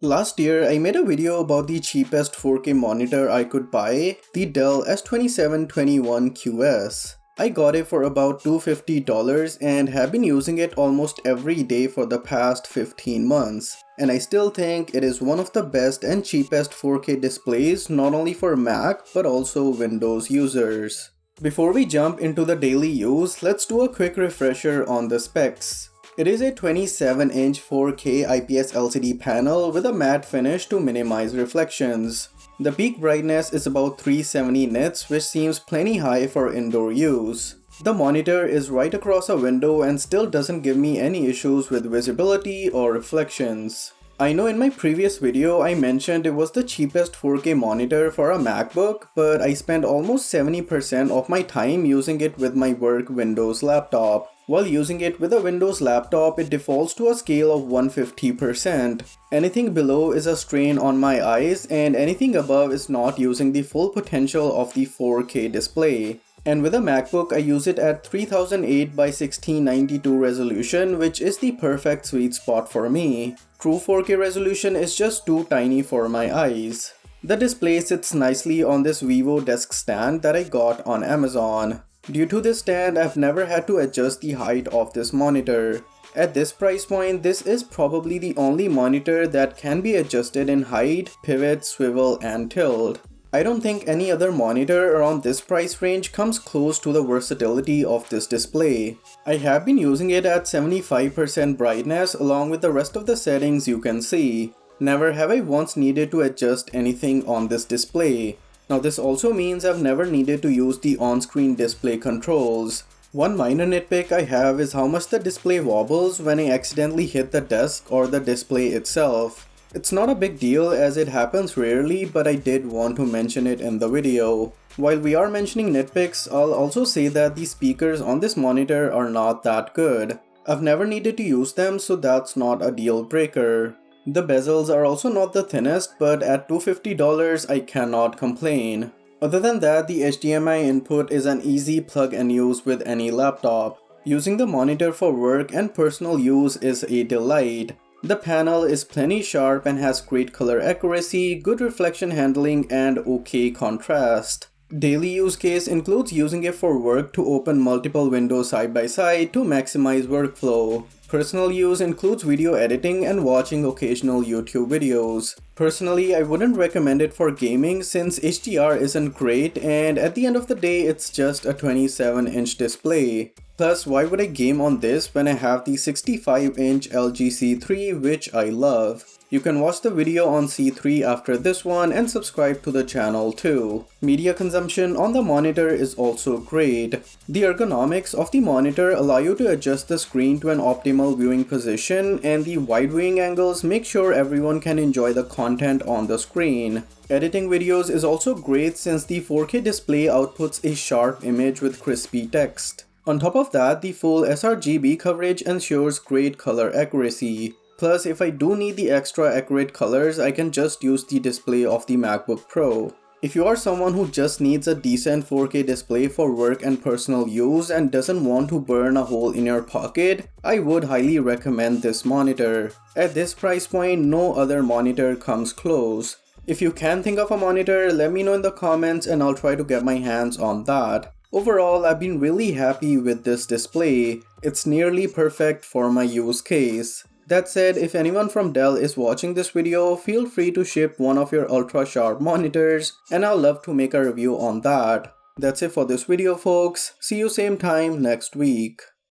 Last year, I made a video about the cheapest 4K monitor I could buy, the Dell S2721QS. I got it for about $250 and have been using it almost every day for the past 15 months. And I still think it is one of the best and cheapest 4K displays not only for Mac but also Windows users. Before we jump into the daily use, let's do a quick refresher on the specs. It is a 27-inch 4K IPS LCD panel with a matte finish to minimize reflections. The peak brightness is about 370 nits, which seems plenty high for indoor use. The monitor is right across a window and still doesn't give me any issues with visibility or reflections. I know in my previous video I mentioned it was the cheapest 4K monitor for a MacBook, but I spent almost 70% of my time using it with my work Windows laptop. While using it with a Windows laptop, it defaults to a scale of 150%. Anything below is a strain on my eyes, and anything above is not using the full potential of the 4K display. And with a MacBook, I use it at 3008 by 1692 resolution, which is the perfect sweet spot for me. True 4K resolution is just too tiny for my eyes. The display sits nicely on this Vivo desk stand that I got on Amazon. Due to this stand, I've never had to adjust the height of this monitor. At this price point, this is probably the only monitor that can be adjusted in height, pivot, swivel, and tilt. I don't think any other monitor around this price range comes close to the versatility of this display. I have been using it at 75% brightness along with the rest of the settings you can see. Never have I once needed to adjust anything on this display. Now this also means I've never needed to use the on-screen display controls. One minor nitpick I have is how much the display wobbles when I accidentally hit the desk or the display itself. It's not a big deal as it happens rarely, but I did want to mention it in the video. While we are mentioning nitpicks, I'll also say that the speakers on this monitor are not that good. I've never needed to use them, so that's not a deal breaker. The bezels are also not the thinnest, but at $250 I cannot complain. Other than that, the HDMI input is an easy plug and use with any laptop. Using the monitor for work and personal use is a delight. The panel is plenty sharp and has great color accuracy, good reflection handling, and okay contrast. Daily use case includes using it for work to open multiple windows side by side to maximize workflow. Personal use includes video editing and watching occasional YouTube videos. Personally, I wouldn't recommend it for gaming since HDR isn't great, and at the end of the day it's just a 27-inch display. Plus, why would I game on this when I have the 65-inch LG C3, which I love? You can watch the video on C3 after this one and subscribe to the channel too. Media consumption on the monitor is also great. The ergonomics of the monitor allow you to adjust the screen to an optimal viewing position, and the wide viewing angles make sure everyone can enjoy the content on the screen. Editing videos is also great since the 4K display outputs a sharp image with crispy text. On top of that, the full sRGB coverage ensures great color accuracy. Plus, if I do need the extra accurate colors, I can just use the display of the MacBook Pro. If you are someone who just needs a decent 4K display for work and personal use and doesn't want to burn a hole in your pocket, I would highly recommend this monitor. At this price point, no other monitor comes close. If you can think of a monitor, let me know in the comments and I'll try to get my hands on that. Overall, I've been really happy with this display. It's nearly perfect for my use case. That said, if anyone from Dell is watching this video, feel free to ship one of your ultra sharp monitors and I'll love to make a review on that. That's it for this video folks. See you same time next week.